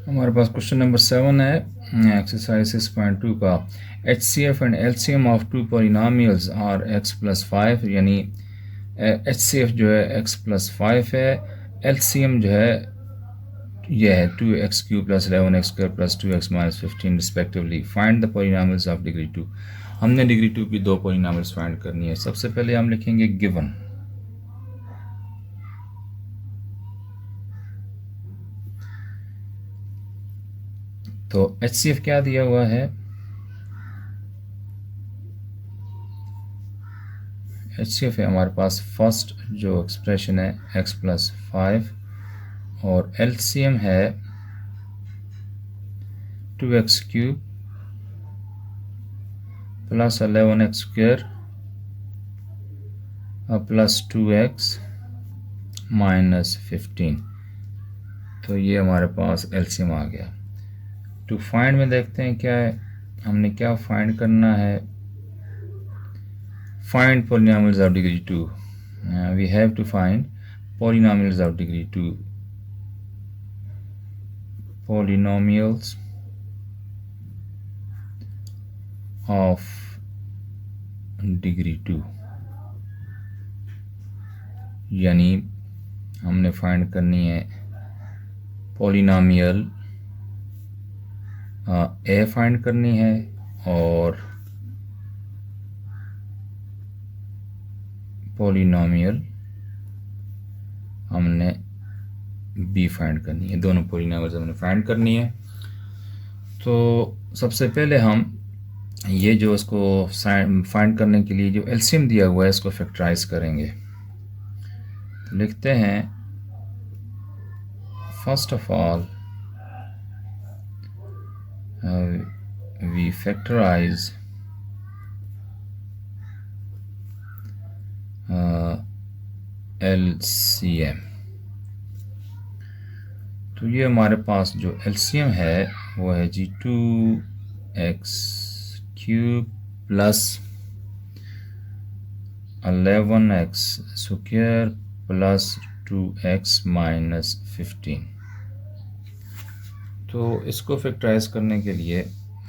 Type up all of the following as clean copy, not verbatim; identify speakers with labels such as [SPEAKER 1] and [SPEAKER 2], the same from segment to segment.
[SPEAKER 1] हमारे पास question number 7 है exercise 6.2 का। HCF and LCM of two polynomials are x+5, यानी HCF जो है x+5 है, LCM जो है यह है 2x³ + 11x² + 2x - 15 respectively. Find the polynomials of degree 2। हमने डिग्री 2 की दो पॉलिनॉमियल्स फाइंड करनी है। सबसे पहले हम लिखेंगे गिवन। तो HCF क्या दिया हुआ है? HCF है हमारे पास फर्स्ट जो एक्सप्रेशन है x+5, और LCM है 2x³ + 11x² + 2x - 15। तो ये हमारे पास LCM आ गया। टू फाइंड में देखते हैं क्या है, हमने क्या फाइंड करना है। Find polynomials of degree 2। We have to find polynomials of degree 2। Polynomials of degree 2, यानी हमने फाइंड करनी है पॉलिनॉमियल ए फाइंड करनी है और पॉलिनॉमियल हमने बी फाइंड करनी है। दोनों पॉलिनॉमियल्स हमने फाइंड करनी है। तो सबसे पहले हम ये जो इसको फाइंड करने के लिए जो एलसीएम दिया हुआ है इसको फैक्टराइज करेंगे। तो लिखते हैं first of all we factorise LCM। तो ये हमारे पास जो LCM है वो है जी 2x³ + 11x² + 2x - 15। तो इसको फैक्टराइज करने के लिए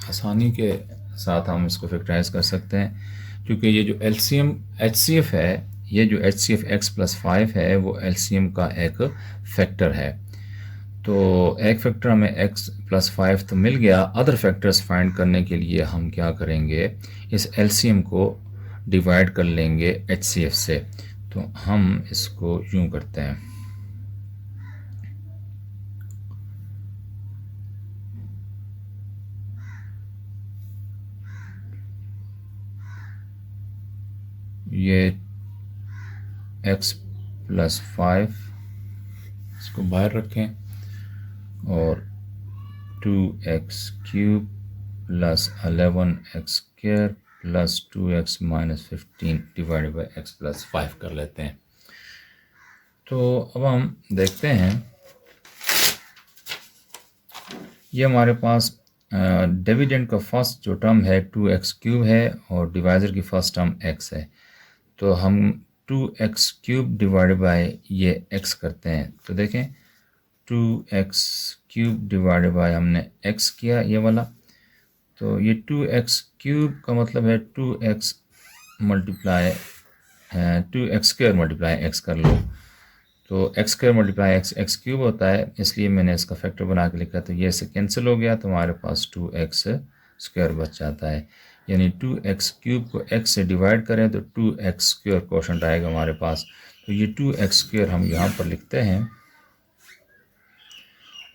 [SPEAKER 1] आसानी के साथ हम इसको फैक्टराइज कर सकते हैं, क्योंकि ये जो LCM HCF है, ये जो HCF x+5 है वो LCM का एक फैक्टर है। तो एक फैक्टर हमें x+5 तो मिल गया। अदर फैक्टर्स फाइंड करने के लिए हम क्या करेंगे, इस LCM को डिवाइड कर लेंगे HCF से। तो हम इसको यूं करते हैं, ये x+5 इसको बाहर रखें और 2x³ + 11x² + 2x - 15 divided by x+5 कर लेते हैं। तो अब हम देखते हैं, ये हमारे पास डिविडेंड का फर्स्ट जो टर्म है 2x³ है और डिवाइज़र की फर्स्ट टर्म x है। तो हम 2x³ डिवाइडेड बाई ये x करते हैं। तो देखें 2x³ डिवाइडेड बाई हमने x किया ये वाला। तो ये 2x³ का मतलब है 2x multiply 2x² multiply x कर लो। तो x² मल्टीप्लाई x³ होता है, इसलिए मैंने इसका फैक्टर बना के लिखा। तो ये से कैंसिल हो गया तो हमारे पास 2x² बच जाता है। यानी 2x³ को x से डिवाइड करें तो 2x² क्वोशंट आएगा हमारे पास। तो ये 2x² हम यहाँ पर लिखते हैं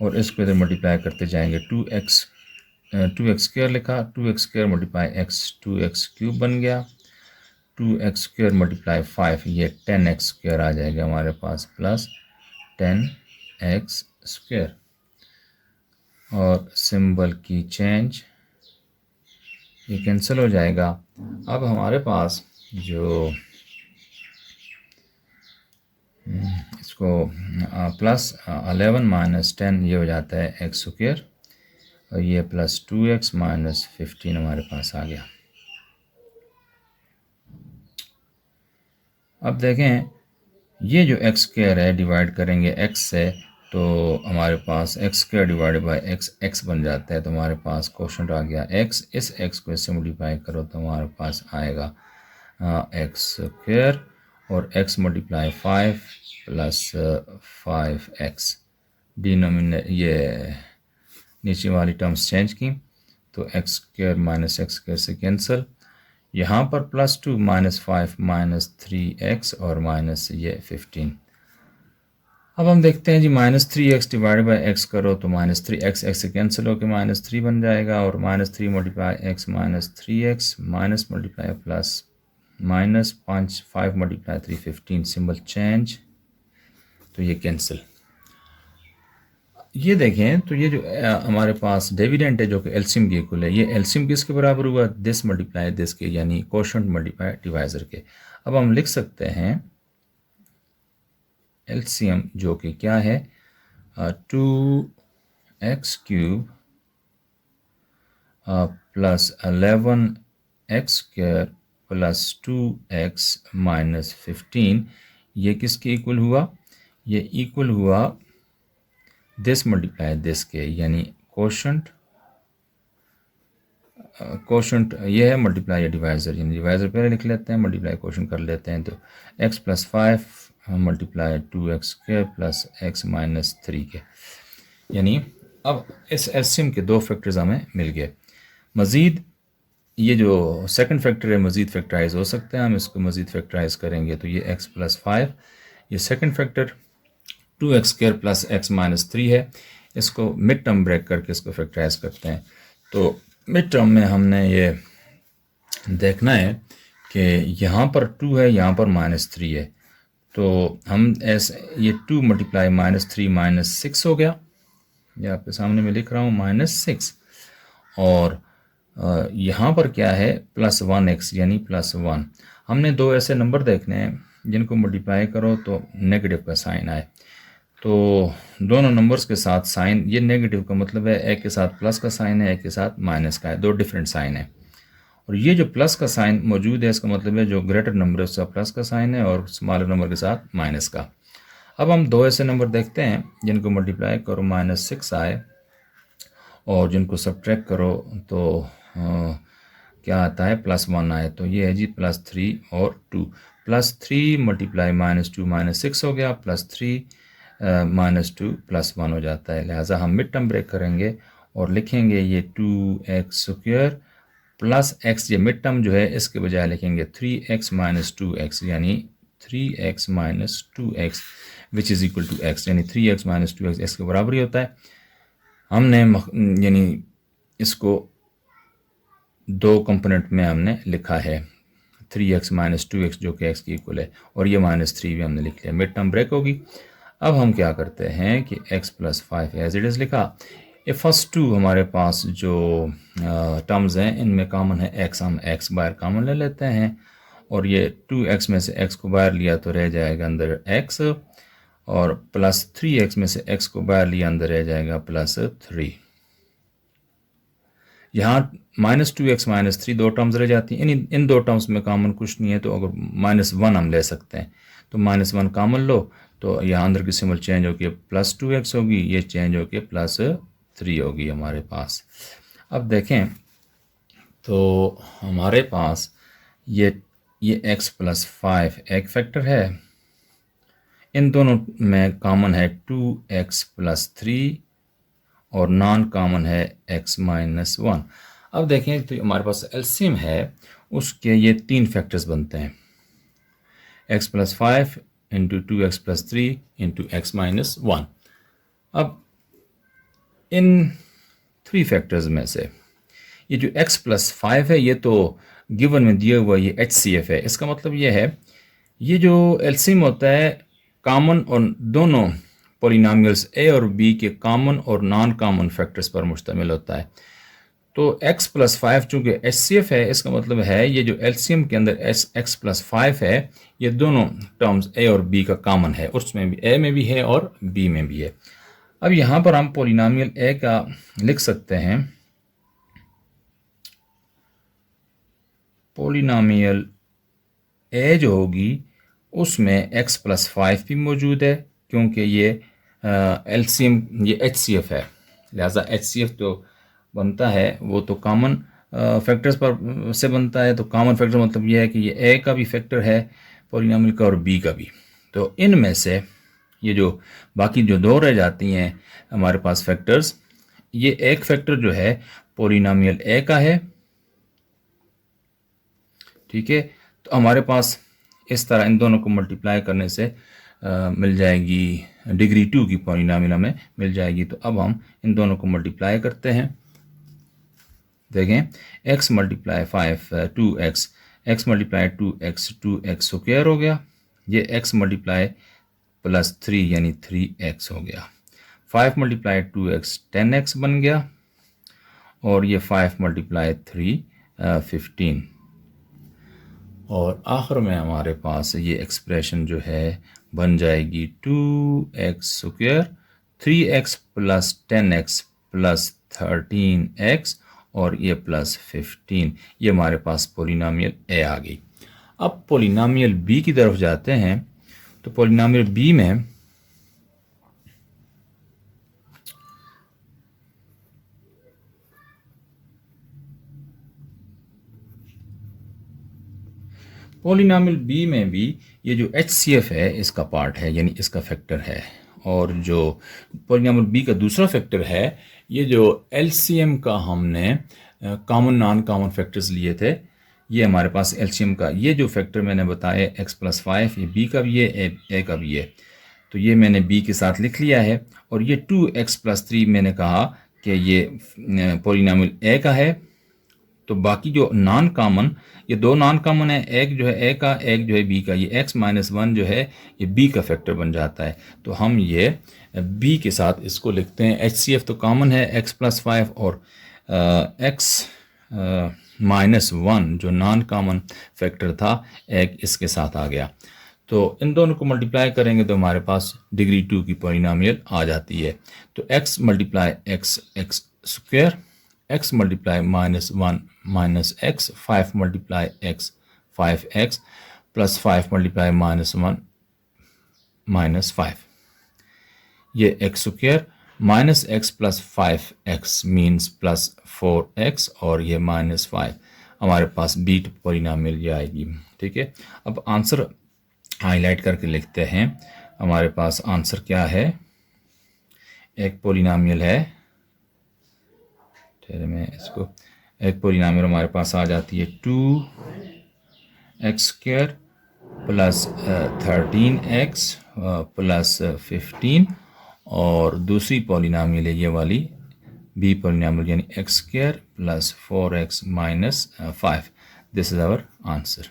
[SPEAKER 1] और इसको इधर मल्टीप्लाई करते जाएंगे। 2x² लिखा, 2x² मल्टीप्लाई x 2x³ बन गया। 2x² मल्टीप्लाई 5 ये 10x² आ जाएगा हमारे पास, प्लस 10x²। और सिंबल की चेंज, ये कैंसिल हो जाएगा। अब हमारे पास जो इसको प्लस 11 - 10 ये हो जाता है x² और ये प्लस 2x - 15 हमारे पास आ गया। अब देखें ये जो x² है डिवाइड करेंगे x से, तो हमारे पास x square divided by x x बन जाता है। तो हमारे पास क्वोशंट आ गया एक्स, इस एक्स को इससे मल्टीप्लाई करो तो हमारे पास आएगा एक्स स्क्वायर और x multiply 5 plus 5x। Denominator ये नीचे वाली टर्म्स चेंज की तो x square minus x square से कैंसिल, यहाँ पर +2 -5 -3x और माइनस ये 15। अब हम देखते हैं जी -3x डिवाइड बाई एक्स करो तो -3x x से कैंसिल होकर -3 बन जाएगा और -3 multiply x -3x minus multiply plus minus 5 multiply 3 15 symbol change, तो ये कैंसिल। ये देखें तो ये जो हमारे पास डिविडेंड है जो कि एलसीएम की इक्वल है, ये एलसीएम किसके बराबर हुआ, दिस मल्टीप्लाई दिस के, यानी कोशंट मल्टीप्लाई डिवाइजर के। अब हम लिख सकते हैं एलसीएम जो कि क्या है 2x³ plus 11x² plus 2x minus 15, ये किसके इक्वल हुआ, ये इक्वल हुआ दिस मल्टीप्लाई दिस के, यानी कोशंट ये है मल्टीप्लाई डिवाइजर, यानी डिवाइजर पहले लिख लेते हैं, मल्टीप्लाई कोशंट कर लेते हैं। तो x plus 5 multiply 2x² plus x minus 3 के, यानी अब इस एलसीएम के 2 फैक्टर्स हमें मिल गए। मज़ीद ये जो सेकंड फैक्टर है मज़ीद फैक्टराइज हो सकते हैं, हम इसको मज़ीद फैक्टराइज करेंगे तो ये x प्लस 5, ये second factor 2x² plus x minus 3 है, इसको मिड टर्म ब्रेक करके इसको फैक्टराइज करते हैं। तो मिड टर्म में हमने ये देखना है कि यहाँ पर 2 है, यहाँ पर -3 है, तो हम ऐसे ये 2 मल्टीप्लाई -3 -6 हो गया, ये आपके सामने मैं लिख रहा हूँ -6, और यहाँ पर क्या है +1x यानी +1। हमने 2 ऐसे नंबर देखने हैं जिनको मल्टीप्लाई करो तो नेगेटिव का साइन आए, तो दोनों नंबर्स के साथ साइन, ये नेगेटिव का मतलब है एक के साथ प्लस का साइन है, एक के साथ माइनस का है, 2 डिफरेंट साइन है। और ये जो प्लस का साइन मौजूद है इसका मतलब है जो ग्रेटर नंबर है उसका प्लस का साइन है और स्मॉलर नंबर के साथ माइनस का। अब हम 2 ऐसे नंबर देखते हैं जिनको मल्टीप्लाई करो -6 आए और जिनको सब्ट्रैक्ट करो तो क्या आता है +1 आए, तो ये है जी +3 और 2। +3 मल्टीप्लाई -2 -6 हो गया, +3 -2 +1 हो जाता है। लिहाजा हम मिड टर्म ब्रेक करेंगे और लिखेंगे ये 2x² प्लस x, ये मिड टर्म जो है इसके बजाय लिखेंगे 3x - 2x, यानी 3x - 2x which is equal to x, यानी 3x - 2x x के बराबर ही होता है। हमने यानी इसको 2 कंपोनेंट में हमने लिखा है 3x - 2x जो कि x की इक्वल है, और ये -3 भी हमने लिख लिया, मिड टर्म ब्रेक होगी। अब हम क्या करते हैं कि x plus 5 as it is लिखा, ये फर्स्ट 2 हमारे पास जो टर्म्स हैं इनमें कॉमन है x, हम x बाहर कॉमन ले लेते हैं और ये 2x में से x को बाहर लिया तो रह जाएगा अंदर x, और +3x में से x को बाहर लिया अंदर रह जाएगा +3। यहाँ -2x -3 2 टर्म्स रह जाती हैं, इन 2 टर्म्स में कॉमन कुछ नहीं है, तो अगर -1 हम ले सकते हैं तो -1 कॉमन लो तो यहाँ अंदर की सिंबल चेंज होकर +2x होगी, ये चेंज होकर +3 होगी हमारे पास। अब देखें तो हमारे पास ये x प्लस 5 एक फैक्टर है, इन दोनों में कॉमन है 2x प्लस 3 और नॉन कॉमन है x माइनस 1। अब देखें तो हमारे पास एलसीएम है, उसके ये 3 फैक्टर्स बनते हैं, x plus 5 into 2x plus 3 into x minus 1। अब इन 3 फैक्टर्स में से ये जो x प्लस 5 है ये तो गिवन में दिया हुआ ये HCF है, इसका मतलब ये है ये जो एलसीएम होता है कॉमन और दोनों पॉलिनॉमियल्स a और b के कॉमन और नॉन कॉमन फैक्टर्स पर मुश्तमिल होता है। तो x प्लस 5 चूँकि HCF है, इसका मतलब है ये जो एलसीएम के अंदर x प्लस 5 है ये दोनों टर्म्स a और b का कॉमन है, उसमें भी a में भी है और b में भी है। अब यहाँ पर हम पॉलिनॉमियल a का लिख सकते हैं, पॉलिनॉमियल a जो होगी उसमें x प्लस 5 भी मौजूद है क्योंकि ये LCM ये HCF है, लिहाजा HCF जो बनता है वो तो कॉमन फैक्टर्स पर से बनता है। तो कॉमन फैक्टर मतलब ये है कि ये ए का भी फैक्टर है पॉलिनॉमियल का और बी का भी। तो इनमें से ये जो बाकी जो दो रह जाती हैं हमारे पास फैक्टर्स, ये एक फैक्टर जो है पॉलिनॉमियल ए का है, ठीक है। तो हमारे पास इस तरह इन दोनों को मल्टीप्लाई करने से मिल जाएगी डिग्री 2 की पॉलिनॉमियल हमें मिल जाएगी। तो अब हम इन दोनों को मल्टीप्लाई करते हैं। देखें x multiply 5 2x, x multiply 2x 2x square हो गया। ये x मल्टीप्लाई प्लस 3 यानी 3x हो गया। 5 मल्टीप्लाई 2x 10x बन गया और ये 5 मल्टीप्लाई 3 15। और आखिर में हमारे पास ये एक्सप्रेशन जो है बन जाएगी 2x square 3x plus 10x plus 13x और ये प्लस 15। ये हमारे पास पॉलिनॉमियल ए आ गई। अब पॉलिनॉमियल बी की तरफ जाते हैं। तो पॉलिनॉमियल बी में पॉलिनॉमियल बी में भी ये जो HCF है इसका पार्ट है, यानी इसका फैक्टर है। और जो पॉलिनॉमियल बी का दूसरा फैक्टर है, ये जो LCM का हमने कॉमन नॉन कॉमन फैक्टर्स लिए थे, ये हमारे पास LCM का ये जो फैक्टर मैंने बताया x प्लस 5, ये b का भी है a का भी है। तो ये मैंने b के साथ लिख लिया है। और ये 2x प्लस 3 मैंने कहा कि ये पॉलिनॉमियल a का है। तो बाकी जो नॉन कॉमन, ये दो नॉन कॉमन है, एक जो है ए का, एक जो है बी का। ये x माइनस 1 जो है ये बी का फैक्टर बन जाता है। तो हम ये बी के साथ इसको लिखते हैं। HCF तो कॉमन है x प्लस 5 और x माइनस 1 जो नॉन कॉमन फैक्टर था एक इसके साथ आ गया। तो इन दोनों को मल्टीप्लाई करेंगे तो हमारे पास डिग्री 2 की पॉलिनॉमियल आ जाती है। तो x multiply x x square, x multiply minus 1 minus x, 5 multiply x 5x plus 5 multiply minus 1 minus 5। ये x square minus x plus 5x means plus 4x और ये माइनस 5। हमारे पास बीट पॉलिनॉमियल ये आएगी, ठीक है। अब आंसर हाईलाइट करके लिखते हैं। हमारे पास आंसर क्या है, एक पॉलिनॉमियल है, ठहरे मैं इसको, एक पॉलिनॉमियल हमारे पास आ जाती है 2x square plus 13x plus 15 और दूसरी पॉलिनॉमियल है ये वाली बी पॉलिनॉमियल यानी x square plus 4x minus 5। This is our answer.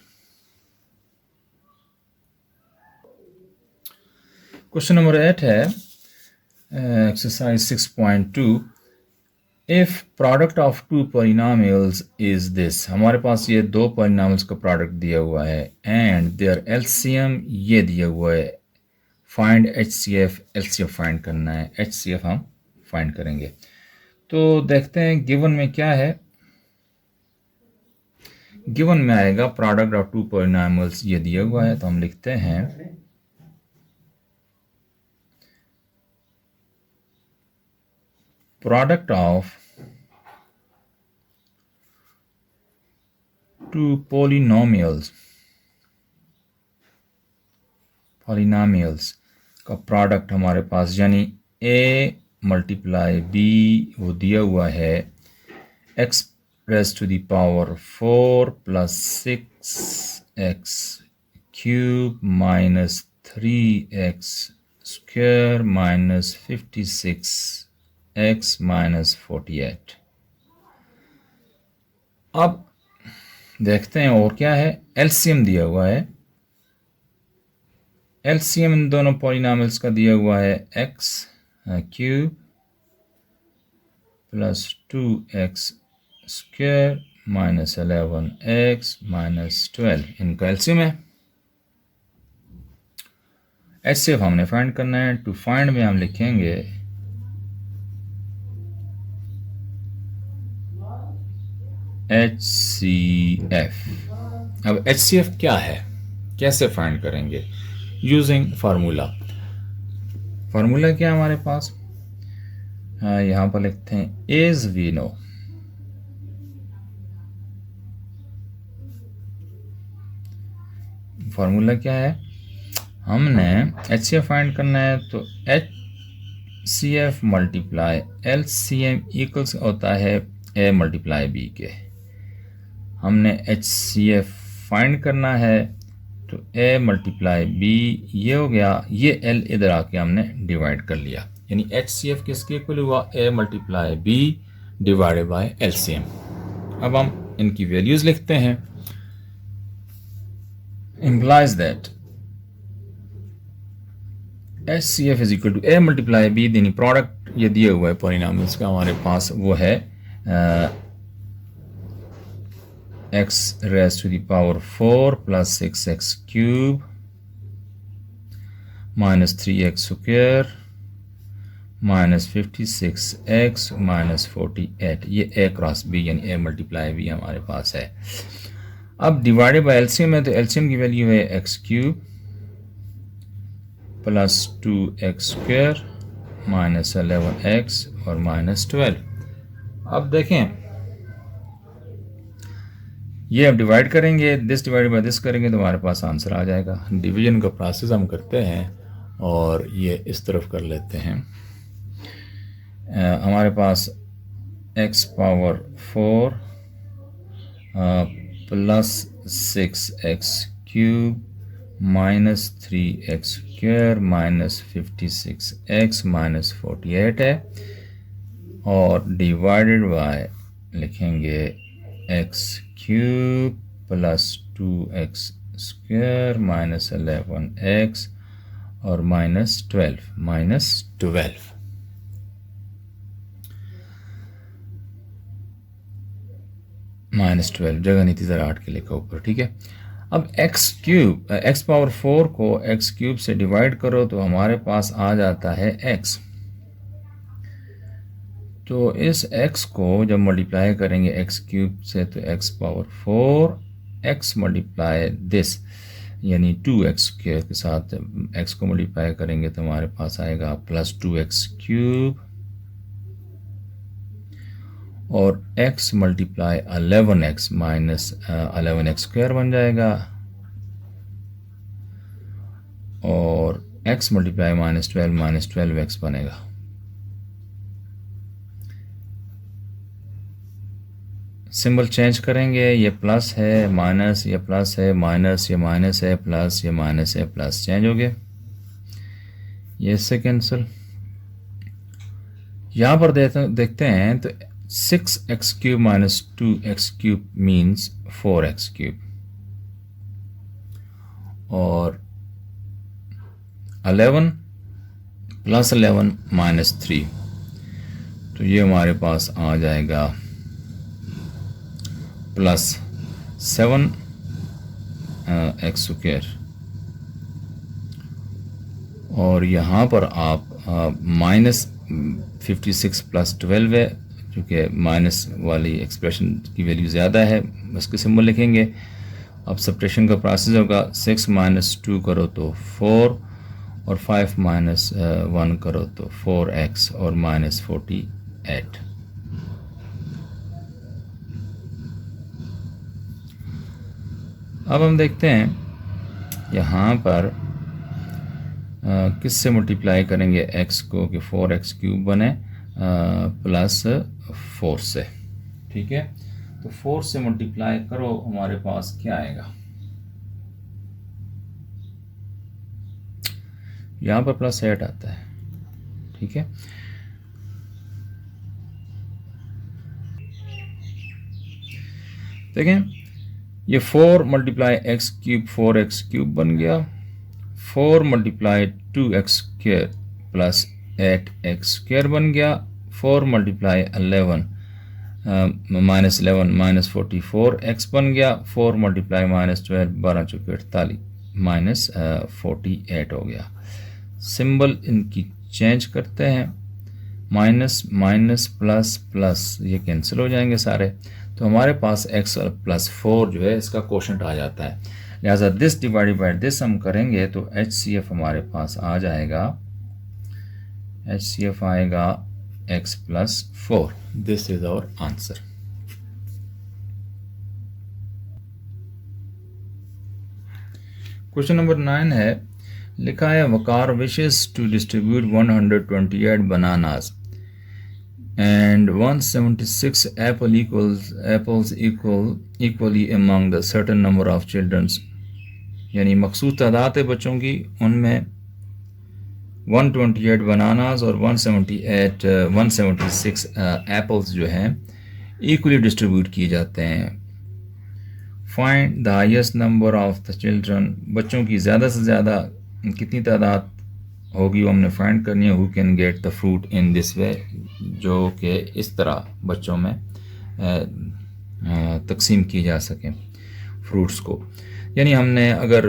[SPEAKER 1] Question number 8 है exercise 6.2। If product of two polynomials is this, हमारे पास ये दो पॉलिनॉमियल्स का प्रोडक्ट दिया हुआ है एंड देयर LCM ये दिया हुआ है। फाइंड HCF, LCF फाइंड करना है, HCF हम फाइंड करेंगे। तो देखते हैं गिवन में क्या है। गिवन में आएगा प्रोडक्ट ऑफ टू पॉलिनॉमियल्स ये दिया हुआ है। तो हम लिखते हैं product of two polynomials का प्रोडक्ट हमारे पास यानी a मल्टीप्लाई b वो दिया हुआ है x raise to the power 4 plus 6x cube minus 3x square minus 56x minus 48। अब देखते हैं और क्या है। LCM दिया हुआ है, LCM इन दोनों पॉलिनॉमियल्स का दिया हुआ है x cube plus 2x square minus 11x minus 12, इनका LCM है। HCF हमने फाइंड करना है। टू फाइंड में हम लिखेंगे HCF। अब HCF क्या है, कैसे फाइंड करेंगे, यूजिंग फार्मूला। फार्मूला क्या है हमारे पास, यहाँ पर लिखते हैं एज वी नो, फार्मूला क्या है, हमने एच सी एफ फाइंड करना है तो H C F multiply L C M equals होता है ए मल्टीप्लाई बी के। हमने एच सी एफ फाइंड करना है तो ए मल्टीप्लाई बी ये हो गया, ये एल इधर आके हमने डिवाइड कर लिया, यानी एच सी एफ किसके इक्वल हुआ, a multiply b divided by L C M. अब हम इनकी वैल्यूज लिखते हैं, implies that HCF is equal to A multiply B, यानी प्रोडक्ट ये दिया हुआ है परिणाम इसका हमारे पास, वो है x raised to the power 4 plus 6x cube minus 3x square minus 56x minus 48, ये A क्रॉस B यानी A मल्टीप्लाई B हमारे पास है। अब डिवाइडेड बाय एलसीएम है तो एलसीएम की वैल्यू है x cube plus 2x square minus 11x और माइनस 12। अब देखें ये अब डिवाइड करेंगे, दिस डिवाइडेड बाय दिस करेंगे तो हमारे पास आंसर आ जाएगा। डिवीजन का प्रोसेस हम करते हैं और ये इस तरफ कर लेते हैं। हमारे पास x power 4 plus 6x cube minus 3x square minus 56x minus 48 है और डिवाइडेड बाय लिखेंगे x cube plus 2x square minus 11x और माइनस 12 माइनस 12 जगह नहीं थी ज़रा 8 के लिखा ऊपर, ठीक है। अब x क्यूब x पावर 4 को x क्यूब से डिवाइड करो तो हमारे पास आ जाता है x। तो इस x को जब मल्टीप्लाई करेंगे x क्यूब से तो x power 4 x multiply this यानी 2x स्क्वायर के साथ x को मल्टीप्लाई करेंगे तो हमारे पास आएगा प्लस 2x क्यूब और x multiply 11x minus 11x square बन जाएगा और x मल्टीप्लाई माइनस 12x बनेगा। सिंबल चेंज करेंगे, ये प्लस है माइनस, ये प्लस है माइनस, ये माइनस है प्लस, ये माइनस है प्लस, चेंज हो गया, ये इससे कैंसिल। यहाँ पर देखते हैं तो 6x cube minus 2x cube means 4x cube और 11 प्लस 11 माइनस 3, तो ये हमारे पास आ जाएगा प्लस 7 x स्क्वायर और यहाँ पर आप माइनस 56 प्लस 12 है, क्योंकि माइनस वाली एक्सप्रेशन की वैल्यू ज़्यादा है, उसके सिंबल लिखेंगे। अब सब्ट्रैक्शन का प्रोसेस होगा, 6 माइनस 2 करो तो 4 और 5 माइनस 1 करो तो 4x और माइनस 48। अब हम देखते हैं यहाँ पर किससे मल्टीप्लाई करेंगे x को कि 4x क्यूब बने प्लस 4 से, ठीक है। तो 4 से मल्टीप्लाई करो, हमारे पास क्या आएगा, यहाँ पर प्लस 8 आता है, ठीक है। देखें ये 4 multiply x cube 4x cube बन गया, 4 multiply 2x square plus 8x square बन गया, 4 मल्टीप्लाई 11 माइनस 11 माइनस 44x बन गया, 4 मल्टीप्लाई माइनस 12 12 चौके 48 माइनस 48 हो गया। सिंबल इनकी चेंज करते हैं, माइनस माइनस प्लस प्लस ये कैंसिल हो जाएंगे सारे, तो हमारे पास x प्लस 4 जो है इसका कोशेंट आ जाता है। लिहाजा दिस डिवाइडेड बाय दिस हम करेंगे तो HCF हमारे पास आ जाएगा HCF आएगा x + 4. This is our answer. Question number 9 है, लिखा है Waqar wishes to distribute 128 bananas and 176 apples equally among the certain number of children. यानी मखसूस तादाद है बच्चों की, उनमें 128 बनानास और 176 एप्पल्स जो हैं इक्वली डिस्ट्रीब्यूट किए जाते हैं. Find the highest number of the children. बच्चों की ज़्यादा से ज़्यादा कितनी तादाद होगी वो हमने फाइंड करनी है. Who can get the fruit in this way, जो कि इस तरह बच्चों में तकसीम की जा सकें फ्रूट्स को. यानी हमने अगर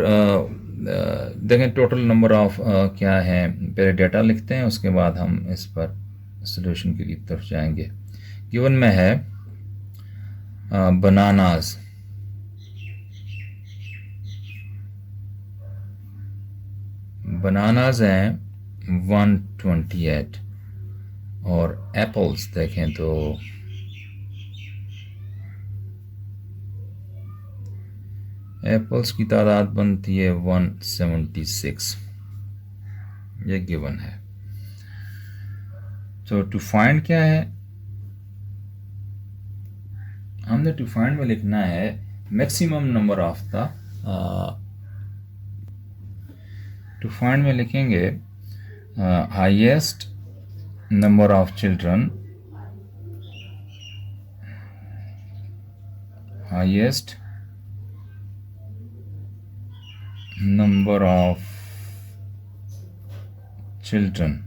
[SPEAKER 1] देखें टोटल नंबर ऑफ क्या है, पहले डेटा लिखते हैं, उसके बाद हम इस पर सॉल्यूशन की तरफ जाएंगे. गिवन में है बनानास, बनानाज हैं 128 और एप्पल्स देखें तो एप्पल्स की तादाद बनती है 176. ये गिवन है. तो टू फाइंड क्या है, हमने टू फाइंड में लिखना है maximum number of the, to find में लिखेंगे highest number of children, highest number of children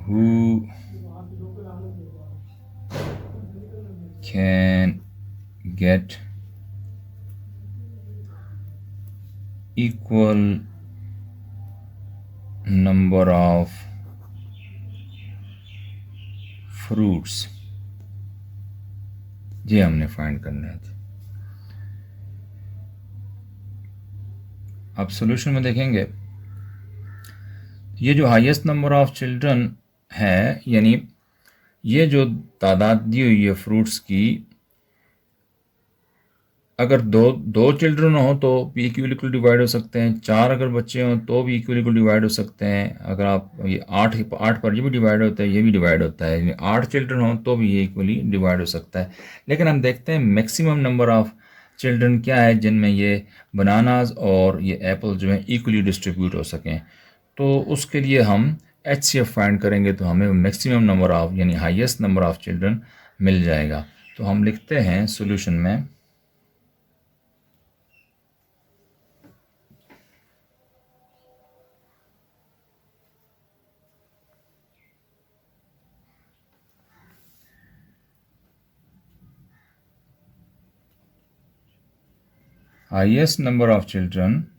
[SPEAKER 1] who can get equal number of fruits. ये हमने फाइंड करना है. अब सॉल्यूशन में देखेंगे, ये जो हाईएस्ट नंबर ऑफ चिल्ड्रन है, यानी ये जो तादाद दी हुई है फ्रूट्स की, अगर दो चिल्ड्रन हो तो भी इक्वल डिवाइड हो सकते हैं, 4 अगर बच्चे हों तो भी इक्वल डिवाइड हो सकते हैं. अगर आप ये 8 पर ये भी डिवाइड होता है, ये भी डिवाइड होता है, यानी 8 चिल्ड्रन हों तो भी ये इक्वली डिवाइड हो सकता है. लेकिन हम देखते हैं मैक्सिमम नंबर ऑफ चिल्ड्रन क्या है जिनमें ये बनानाज और ये एप्पल जो हैं इक्वली डिस्ट्रीब्यूट हो सकें. तो उसके लिए हम HCF फाइंड करेंगे तो हमें मैक्सिमम नंबर ऑफ यानी हाईएस्ट नंबर ऑफ चिल्ड्रन मिल जाएगा. तो हम लिखते हैं सॉल्यूशन में highest number of children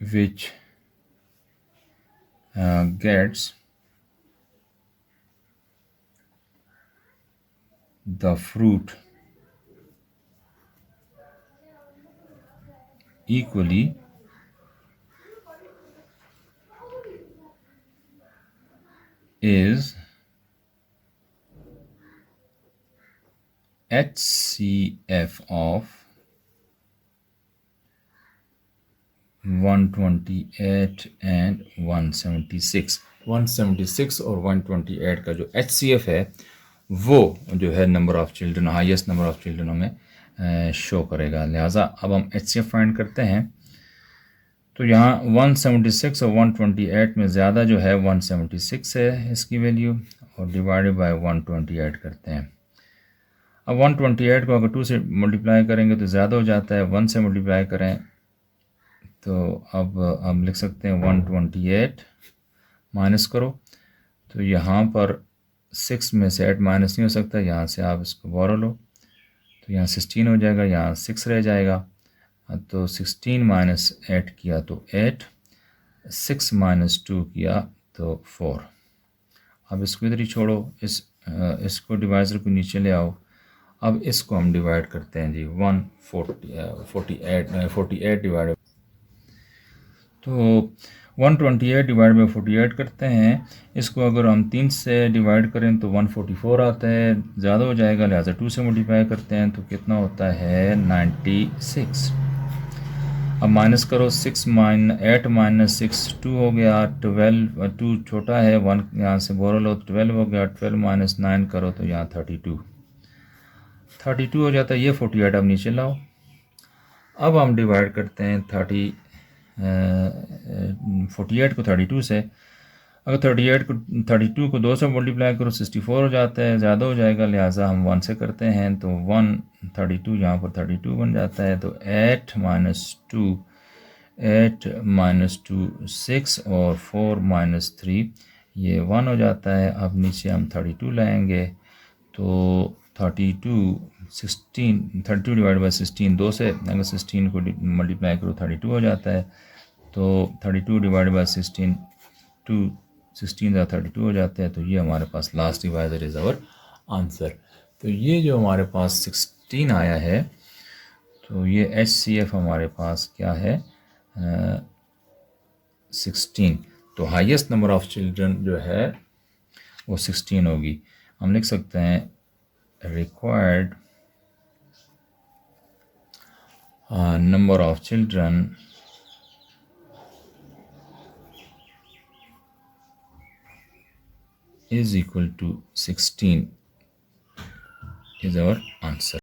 [SPEAKER 1] which gets the fruit equally is HCF of 128 and 176. 176 और 128 का जो HCF है वो जो है number of children, highest number of children में शो करेगा. लिहाजा अब हम HCF फाइंड करते हैं. तो यहाँ 176 और 128 में ज़्यादा जो है 176 है इसकी वैल्यू, और डिवाइडेड बाय 128 करते हैं. अब 128 को अगर 2 से मल्टीप्लाई करेंगे तो ज़्यादा हो जाता है, 1 से मल्टीप्लाई करें तो अब हम लिख सकते हैं 128 माइनस करो, तो यहाँ पर 6 में से 8 माइनस नहीं हो सकता, यहाँ से आप इसको बोरो लो तो यहाँ 16 हो जाएगा, यहाँ 6 रह जाएगा. तो 16 माइनस 8 किया तो 8, 6 माइनस 2 किया तो 4. अब इसको इधर ही छोड़ो, इसको डिवाइज़र को नीचे ले आओ अब इसको हम डिवाइड करते हैं जी 48 डिवाइड, तो 128 डिवाइड बाई 48 करते हैं। इसको अगर हम 3 से डिवाइड करें तो 144 आता है, ज़्यादा हो जाएगा लिहाजा 2 से मल्टीप्लाई करते हैं तो कितना होता है 96। अब माइनस करो, 8 माइनस 6 2 हो गया, 12 2 छोटा है 1 यहाँ से बोरो लो, 12 हो गया, 12 माइनस 9 करो तो यहाँ 32 हो जाता है। ये 48 अब नीचे लाओ। अब हम डिवाइड करते हैं 48 को 32 से। अगर 32 को 2 से मल्टीप्लाई करो 64 हो जाता है, ज़्यादा हो जाएगा लिहाजा हम 1 से करते हैं तो 132 यहाँ पर 32 बन जाता है। तो 8 माइनस 2 6 और 4 माइनस 3 ये 1 हो जाता है। अब नीचे हम 32 लाएंगे तो 32 डिवाइड बाई 16 2 से अगर 16 को मल्टीप्लाई करो 32 हो जाता है। तो 32 डिवाइड बाई 16 32 हो जाते हैं। तो ये हमारे पास last divisor is our answer. तो ये जो हमारे पास 16 आया है, तो ये HCF हमारे पास क्या है 16। तो हाईएस्ट नंबर ऑफ चिल्ड्रन जो है वो 16 होगी। हम लिख सकते हैं required number of children is equal to 16 is our answer.